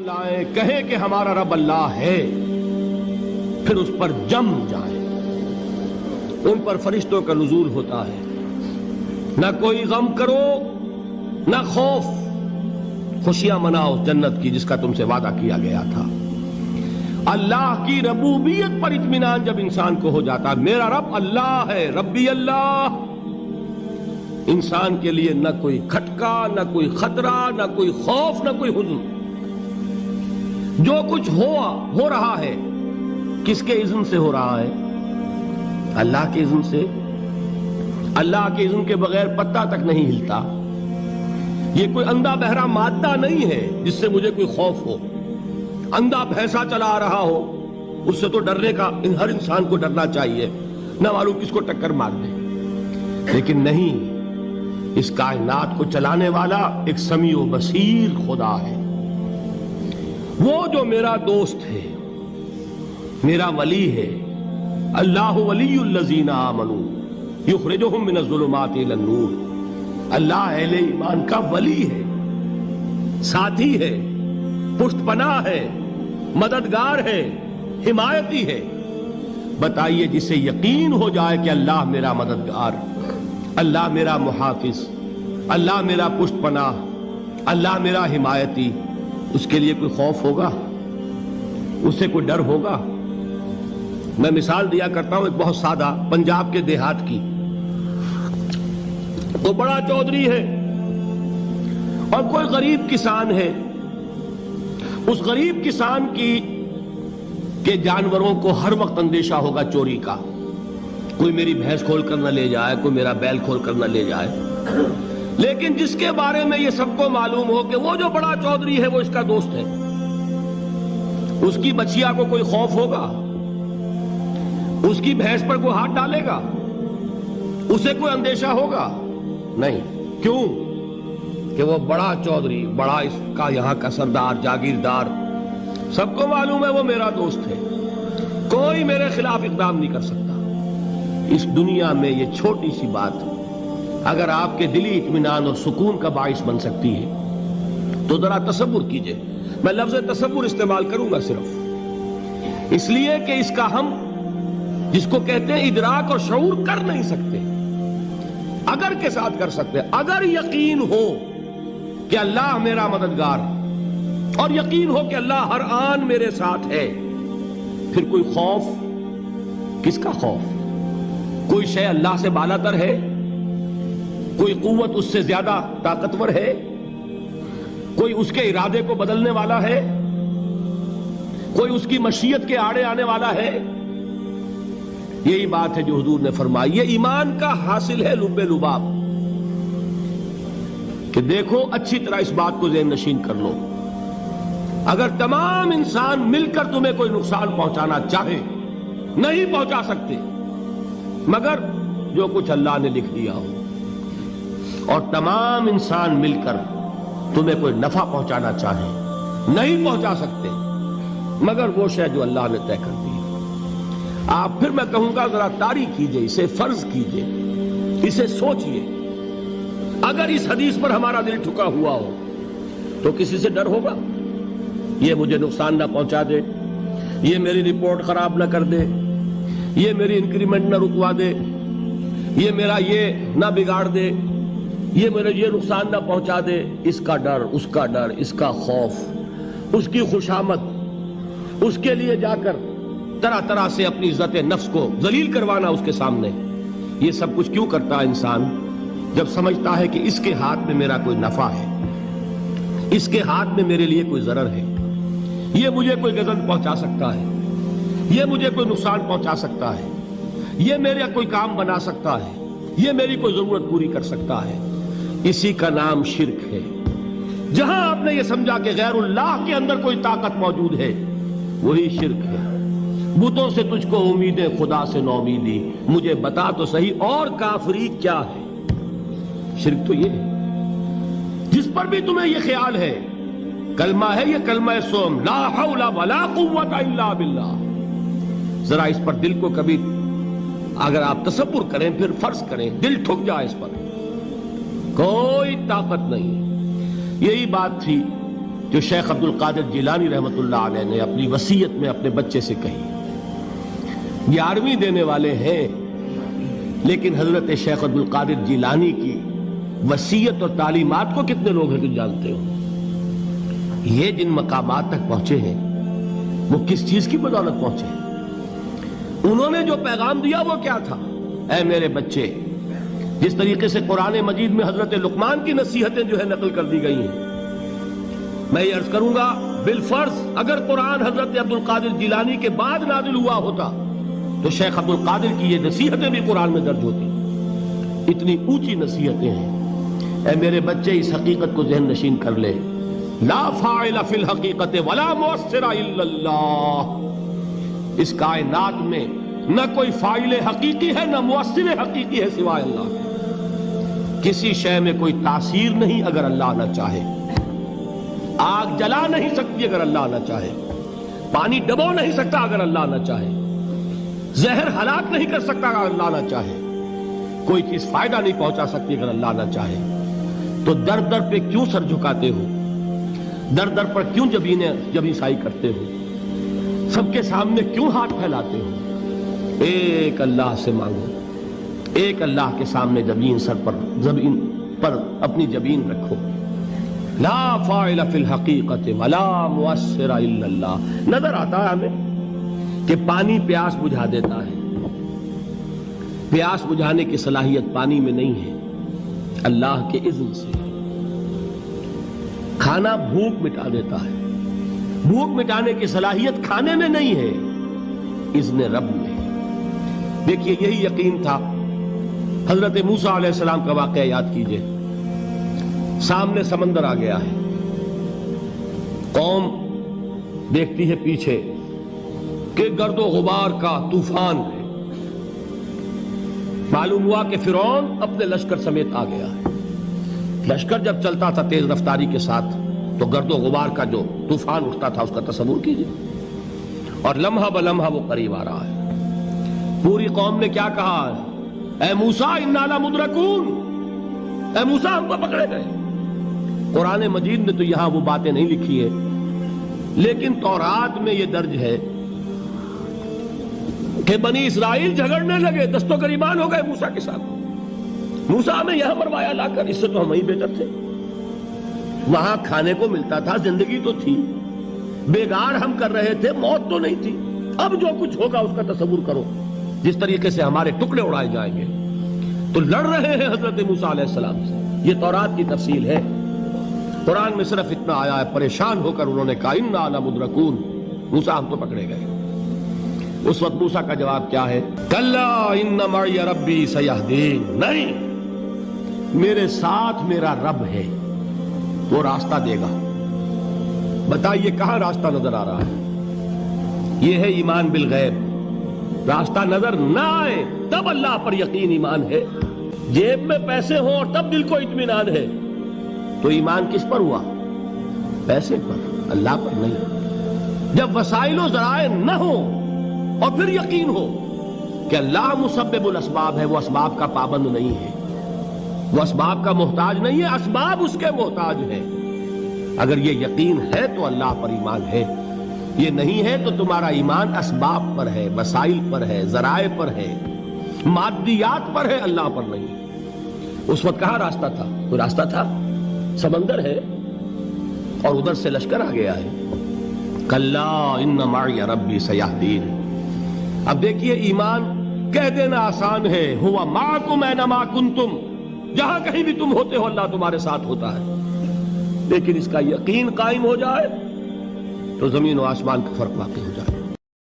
لائیں، کہیں کہ ہمارا رب اللہ ہے، پھر اس پر جم جائیں۔ ان پر فرشتوں کا نزول ہوتا ہے، نہ کوئی غم کرو نہ خوف، خوشیاں مناؤ جنت کی جس کا تم سے وعدہ کیا گیا تھا۔ اللہ کی ربوبیت پر اطمینان جب انسان کو ہو جاتا، میرا رب اللہ ہے، ربی اللہ، انسان کے لیے نہ کوئی کھٹکا، نہ کوئی خطرہ، نہ کوئی خوف، نہ کوئی حزن۔ جو کچھ ہو رہا ہے کس کے اذن سے ہو رہا ہے؟ اللہ کے اذن سے۔ اللہ کے اذن کے بغیر پتا تک نہیں ہلتا۔ یہ کوئی اندھا بہرا مادہ نہیں ہے جس سے مجھے کوئی خوف ہو۔ اندھا بھینسا چلا آ رہا ہو اس سے تو ڈرنے کا ہر انسان کو ڈرنا چاہیے، نہ معلوم کس کو ٹکر مار دے۔ لیکن نہیں، اس کائنات کو چلانے والا ایک سمیع و بصیر خدا ہے، وہ جو میرا دوست ہے، میرا ولی ہے۔ اللہ ولی الذین آمنوا یخرجہم من الظلمات الی النور۔ اللہ اہل ایمان کا ولی ہے، ساتھی ہے، پشت پناہ ہے، مددگار ہے، حمایتی ہے۔ بتائیے جسے یقین ہو جائے کہ اللہ میرا مددگار، اللہ میرا محافظ، اللہ میرا پشت پناہ، اللہ میرا حمایتی، اس کے لیے کوئی خوف ہوگا؟ اس سے کوئی ڈر ہوگا؟ میں مثال دیا کرتا ہوں ایک بہت سادہ، پنجاب کے دیہات کی۔ وہ بڑا چودھری ہے اور کوئی غریب کسان ہے۔ اس غریب کسان کے جانوروں کو ہر وقت اندیشہ ہوگا چوری کا، کوئی میری بھینس کھول کر نہ لے جائے، کوئی میرا بیل کھول کر نہ لے جائے۔ لیکن جس کے بارے میں یہ سب کو معلوم ہو کہ وہ جو بڑا چودھری ہے وہ اس کا دوست ہے، اس کی بچیا کو کوئی خوف ہوگا؟ اس کی بھینس پر کوئی ہاتھ ڈالے گا؟ اسے کوئی اندیشہ ہوگا؟ نہیں۔ کیوں؟ کہ وہ بڑا چودھری، بڑا اس کا یہاں کا سردار، جاگیردار، سب کو معلوم ہے وہ میرا دوست ہے، کوئی میرے خلاف اقدام نہیں کر سکتا۔ اس دنیا میں یہ چھوٹی سی بات اگر آپ کے دلی اطمینان اور سکون کا باعث بن سکتی ہے تو ذرا تصور کیجئے۔ میں لفظ تصور استعمال کروں گا صرف اس لیے کہ اس کا ہم جس کو کہتے ہیں ادراک اور شعور کر نہیں سکتے، اگر کے ساتھ کر سکتے۔ اگر یقین ہو کہ اللہ میرا مددگار اور یقین ہو کہ اللہ ہر آن میرے ساتھ ہے، پھر کوئی خوف، کس کا خوف؟ کوئی شے اللہ سے بالا تر ہے؟ کوئی قوت اس سے زیادہ طاقتور ہے؟ کوئی اس کے ارادے کو بدلنے والا ہے؟ کوئی اس کی مشیت کے آڑے آنے والا ہے؟ یہی بات ہے جو حضور نے فرمائی۔ یہ ایمان کا حاصل ہے لب لباب، کہ دیکھو اچھی طرح اس بات کو ذہن نشین کر لو، اگر تمام انسان مل کر تمہیں کوئی نقصان پہنچانا چاہے نہیں پہنچا سکتے، مگر جو کچھ اللہ نے لکھ دیا ہو، اور تمام انسان مل کر تمہیں کوئی نفع پہنچانا چاہے نہیں پہنچا سکتے، مگر وہ شے جو اللہ نے طے کر دی۔ آپ پھر میں کہوں گا ذرا طاری کیجئے، اسے فرض کیجئے، اسے سوچئے۔ اگر اس حدیث پر ہمارا دل ٹھکا ہوا ہو تو کسی سے ڈر ہوگا؟ یہ مجھے نقصان نہ پہنچا دے، یہ میری رپورٹ خراب نہ کر دے، یہ میری انکریمنٹ نہ رکوا دے، یہ میرا یہ نہ بگاڑ دے، یہ میرے یہ نقصان نہ پہنچا دے۔ اس کا ڈر، اس کا ڈر، اس کا خوف، اس کی خوشامد، اس کے لیے جا کر طرح طرح سے اپنی عزت نفس کو ذلیل کروانا اس کے سامنے، یہ سب کچھ کیوں کرتا ہے انسان؟ جب سمجھتا ہے کہ اس کے ہاتھ میں میرا کوئی نفع ہے، اس کے ہاتھ میں میرے لیے کوئی ضرر ہے، یہ مجھے کوئی غضب پہنچا سکتا ہے، یہ مجھے کوئی نقصان پہنچا سکتا ہے، یہ میرا کوئی کام بنا سکتا ہے، یہ میری کوئی ضرورت پوری کر سکتا ہے، اسی کا نام شرک ہے۔ جہاں آپ نے یہ سمجھا کہ غیر اللہ کے اندر کوئی طاقت موجود ہے، وہی شرک ہے۔ بتوں سے تجھ کو امیدیں، خدا سے نومیدی، مجھے بتا تو صحیح اور کافری کیا ہے؟ شرک تو یہ ہے جس پر بھی تمہیں یہ خیال ہے، کلمہ ہے یہ کلمہ سوم، لا حول ولا قوت الا باللہ، ذرا اس پر دل کو کبھی اگر آپ تصور کریں، پھر فرض کریں، دل ٹھک جائے اس پر، کوئی طاقت نہیں۔ یہی بات تھی جو شیخ عبد القادر جیلانی رحمۃ اللہ علیہ نے اپنی وصیت میں اپنے بچے سے کہی. 11ویں دینے والے ہیں، لیکن حضرت شیخ عبد القادر جیلانی کی وصیت اور تعلیمات کو کتنے لوگ ہیں تم جانتے ہو؟ یہ جن مقامات تک پہنچے ہیں وہ کس چیز کی بدولت پہنچے ہیں؟ انہوں نے جو پیغام دیا وہ کیا تھا؟ اے میرے بچے، جس طریقے سے قرآن مجید میں حضرت لقمان کی نصیحتیں جو ہے نقل کر دی گئی ہیں، میں یہ عرض کروں گا بالفرض اگر قرآن حضرت عبد القادر جیلانی کے بعد نازل ہوا ہوتا تو شیخ عبد القادر کی یہ نصیحتیں بھی قرآن میں درج ہوتی. اتنی اونچی نصیحتیں ہیں. اے میرے بچے، اس حقیقت کو ذہن نشین کر لے، لا فاعل فی الحقیقت ولا مؤثر الا اللہ. اس کائنات میں نہ کوئی فاعل حقیقی ہے نہ مؤثر حقیقی ہے سوائے اللہ. کسی شے میں کوئی تاثیر نہیں اگر اللہ نہ چاہے. آگ جلا نہیں سکتی اگر اللہ نہ چاہے. پانی ڈبو نہیں سکتا اگر اللہ نہ چاہے. زہر ہلاک نہیں کر سکتا اگر اللہ نہ چاہے. کوئی چیز فائدہ نہیں پہنچا سکتی اگر اللہ نہ چاہے. تو در در پہ کیوں سر جھکاتے ہو؟ در در پر کیوں جبیں سائی کرتے ہو؟ سب کے سامنے کیوں ہاتھ پھیلاتے ہو؟ ایک اللہ سے مانگو. ایک اللہ کے سامنے زمین پر اپنی جبین رکھو. لا فاعل فی الحقیقت ولا مؤثر الا اللہ. نظر آتا ہے ہمیں کہ پانی پیاس بجھا دیتا ہے. پیاس بجھانے کی صلاحیت پانی میں نہیں ہے، اللہ کے اذن سے. کھانا بھوک مٹا دیتا ہے. بھوک مٹانے کی صلاحیت کھانے میں نہیں ہے، اذن رب میں. دیکھیے یہی یقین تھا. حضرت موسیٰ علیہ السلام کا واقعہ یاد کیجئے. سامنے سمندر آ گیا ہے. قوم دیکھتی ہے پیچھے کہ گرد و غبار کا طوفان ہے. معلوم ہوا کہ فرعون اپنے لشکر سمیت آ گیا ہے. لشکر جب چلتا تھا تیز رفتاری کے ساتھ تو گرد و غبار کا جو طوفان اٹھتا تھا اس کا تصور کیجئے. اور لمحہ بلمحہ وہ قریب آ رہا ہے. پوری قوم نے کیا کہا؟ اے موسیٰ انا لمدرکون. اے موسیٰ ہم کو پکڑے گئے. قرآن مجید نے تو یہاں وہ باتیں نہیں لکھی ہے، لیکن تورات میں یہ درج ہے کہ بنی اسرائیل جھگڑنے لگے، دست و گریبان ہو گئے موسیٰ کے ساتھ. موسیٰ ہمیں یہاں مروایا لا کر، اس سے تو ہم ہی بہتر تھے. وہاں کھانے کو ملتا تھا، زندگی تو تھی. بیگار ہم کر رہے تھے، موت تو نہیں تھی. اب جو کچھ ہوگا اس کا تصور کرو، جس طریقے سے ہمارے ٹکڑے اڑائے جائیں گے. تو لڑ رہے ہیں حضرت موسیٰ علیہ السلام سے. یہ تورات کی تفصیل ہے. قرآن میں صرف اتنا آیا ہے، پریشان ہو کر انہوں نے کہا انا لمدرکون. موسیٰ ہم تو پکڑے گئے. اس وقت موسیٰ کا جواب کیا ہے؟ کلا ان معی ربی سیہدین. نہیں، میرے ساتھ میرا رب ہے، وہ راستہ دے گا. بتائیے کہاں راستہ نظر آ رہا ہے؟ یہ ہے ایمان بالغیب. راستہ نظر نہ آئے تب اللہ پر یقین ایمان ہے. جیب میں پیسے ہوں اور تب دل کو اطمینان ہے تو ایمان کس پر ہوا؟ پیسے پر، اللہ پر نہیں. جب وسائل و ذرائع نہ ہوں اور پھر یقین ہو کہ اللہ مسبب الاسباب ہے، وہ اسباب کا پابند نہیں ہے، وہ اسباب کا محتاج نہیں ہے، اسباب اس کے محتاج ہیں. اگر یہ یقین ہے تو اللہ پر ایمان ہے. یہ نہیں ہے تو تمہارا ایمان اسباب پر ہے، وسائل پر ہے، ذرائع پر ہے، مادیات پر ہے، اللہ پر نہیں. اس وقت کہاں راستہ تھا؟ کوئی راستہ تھا؟ سمندر ہے اور ادھر سے لشکر آ گیا ہے. کلا ان معی ربی سیہدین. اب دیکھیے ایمان کہہ دینا آسان ہے، ہوا معکم اینما کنتم. جہاں کہیں بھی تم ہوتے ہو اللہ تمہارے ساتھ ہوتا ہے. لیکن اس کا یقین قائم ہو جائے تو زمین و آسمان کا فرق واقع ہو جائے.